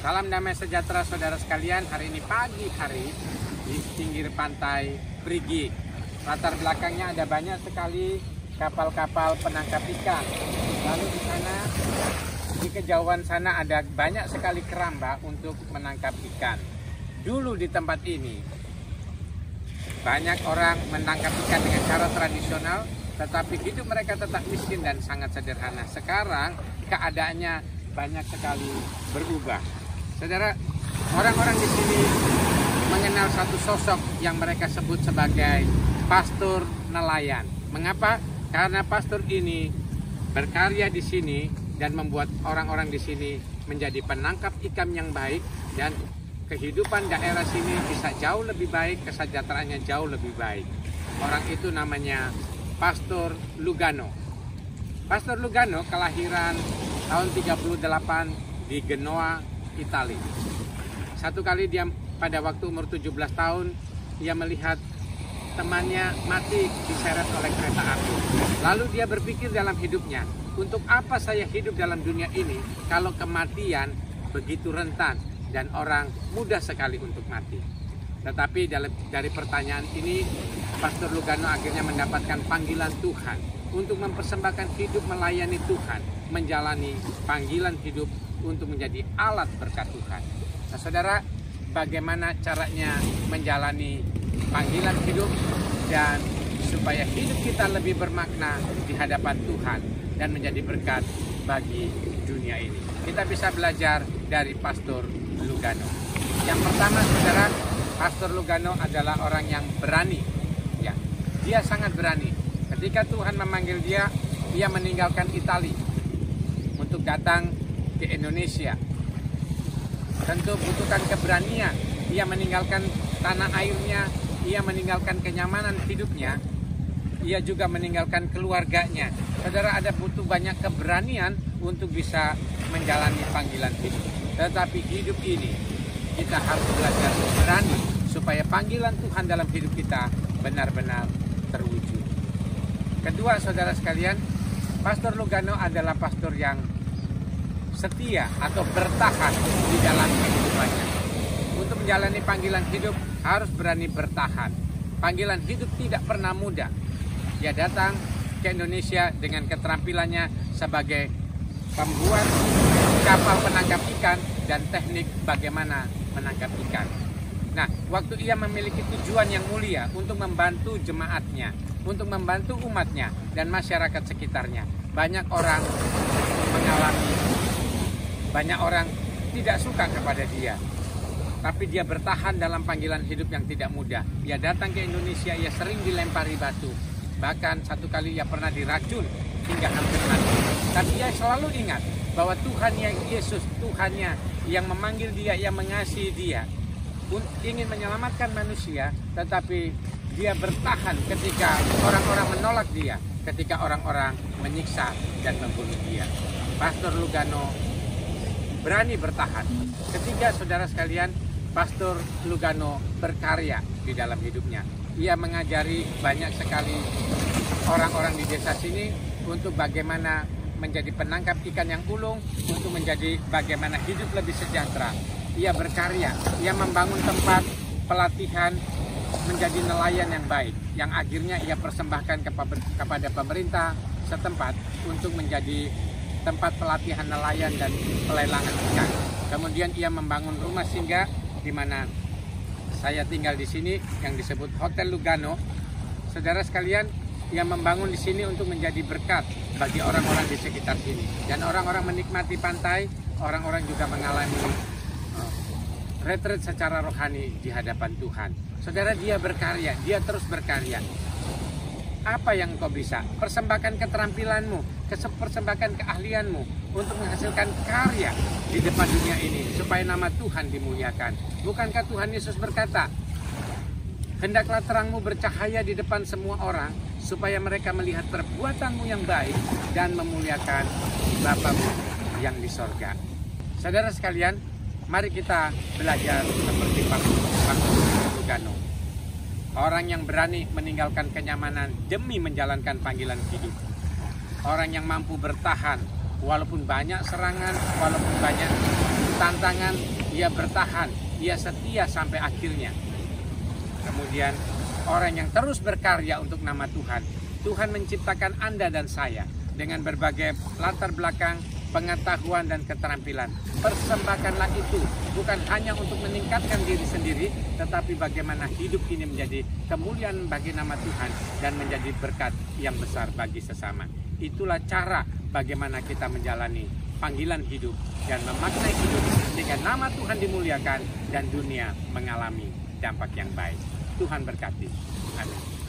Salam damai sejahtera saudara sekalian. Hari ini pagi hari di pinggir pantai Perigi. Latar belakangnya ada banyak sekali kapal-kapal penangkap ikan. Lalu di sana, di kejauhan sana ada banyak sekali keramba untuk menangkap ikan. Dulu di tempat ini banyak orang menangkap ikan dengan cara tradisional, tetapi hidup mereka tetap miskin dan sangat sederhana. Sekarang keadaannya banyak sekali berubah. Saudara, orang-orang di sini mengenal satu sosok yang mereka sebut sebagai pastor nelayan. Mengapa? Karena pastor ini berkarya di sini dan membuat orang-orang di sini menjadi penangkap ikan yang baik, dan kehidupan daerah sini bisa jauh lebih baik, kesejahteraannya jauh lebih baik. Orang itu namanya Pastor Lugano. Pastor Lugano kelahiran tahun 38 di Genoa, Italia. Satu kali dia pada waktu umur 17 tahun, ia melihat temannya mati diseret oleh kereta api. Lalu dia berpikir dalam hidupnya, untuk apa saya hidup dalam dunia ini kalau kematian begitu rentan dan orang mudah sekali untuk mati. Tetapi dari pertanyaan ini, Pastor Lugano akhirnya mendapatkan panggilan Tuhan untuk mempersembahkan hidup melayani Tuhan, menjalani panggilan hidup untuk menjadi alat berkat Tuhan. Nah saudara, bagaimana caranya menjalani panggilan hidup dan supaya hidup kita lebih bermakna di hadapan Tuhan dan menjadi berkat bagi dunia ini? Kita bisa belajar dari Pastor Lugano. Yang pertama saudara, Pastor Lugano adalah orang yang berani. Ya, dia sangat berani. Ketika Tuhan memanggil dia, ia meninggalkan Italia untuk datang ke Indonesia. Tentu butuhkan keberanian. Ia meninggalkan tanah airnya, ia meninggalkan kenyamanan hidupnya, ia juga meninggalkan keluarganya. Saudara, ada butuh banyak keberanian untuk bisa menjalani panggilan hidup. Tetapi hidup ini kita harus belajar berani supaya panggilan Tuhan dalam hidup kita benar-benar terwujud. Kedua, saudara sekalian, Pastor Lugano adalah pastor yang setia atau bertahan di dalam kehidupannya. Untuk menjalani panggilan hidup harus berani bertahan. Panggilan hidup tidak pernah mudah. Dia datang ke Indonesia dengan keterampilannya sebagai pembuat kapal penangkap ikan dan teknik bagaimana menangkap ikan. Nah, waktu ia memiliki tujuan yang mulia untuk membantu jemaatnya, untuk membantu umatnya dan masyarakat sekitarnya, banyak orang tidak suka kepada dia. Tapi dia bertahan dalam panggilan hidup yang tidak mudah. Ia datang ke Indonesia, ia sering dilempari batu. Bahkan satu kali ia pernah diracun hingga hampir mati. Tapi ia selalu ingat bahwa Tuhan yang Yesus, Tuhannya yang memanggil dia, yang mengasihi dia, ingin menyelamatkan manusia, tetapi dia bertahan ketika orang-orang menolak dia, ketika orang-orang menyiksa dan membunuh dia. Pastor Lugano berani bertahan. Ketiga, saudara sekalian, Pastor Lugano berkarya di dalam hidupnya. Ia mengajari banyak sekali orang-orang di desa sini untuk bagaimana menjadi penangkap ikan yang ulung, untuk menjadi bagaimana hidup lebih sejahtera. Ia berkarya, ia membangun tempat pelatihan menjadi nelayan yang baik, yang akhirnya ia persembahkan kepada pemerintah setempat untuk menjadi tempat pelatihan nelayan dan pelelangan ikan. Kemudian ia membangun rumah singgah di mana saya tinggal di sini yang disebut Hotel Lugano. Saudara sekalian, ia membangun di sini untuk menjadi berkat bagi orang-orang di sekitar sini. Dan orang-orang menikmati pantai, orang-orang juga mengalami retreat secara rohani di hadapan Tuhan. Saudara, dia berkarya, dia terus berkarya. Apa yang kau bisa? Persembahkan keterampilanmu, persembahkan keahlianmu untuk menghasilkan karya di depan dunia ini supaya nama Tuhan dimuliakan. Bukankah Tuhan Yesus berkata, hendaklah terangmu bercahaya di depan semua orang supaya mereka melihat perbuatanmu yang baik dan memuliakan Bapamu yang di sorga. Saudara sekalian, mari kita belajar seperti Pastor Lugano. Orang yang berani meninggalkan kenyamanan demi menjalankan panggilan hidup. Orang yang mampu bertahan walaupun banyak serangan, walaupun banyak tantangan, ia bertahan, ia setia sampai akhirnya. Kemudian orang yang terus berkarya untuk nama Tuhan. Tuhan menciptakan Anda dan saya dengan berbagai latar belakang, pengetahuan dan keterampilan. Persembahkanlah itu bukan hanya untuk meningkatkan diri sendiri, tetapi bagaimana hidup ini menjadi kemuliaan bagi nama Tuhan dan menjadi berkat yang besar bagi sesama. Itulah cara bagaimana kita menjalani panggilan hidup dan memaknai hidup sehingga nama Tuhan dimuliakan dan dunia mengalami dampak yang baik. Tuhan berkati. Amin.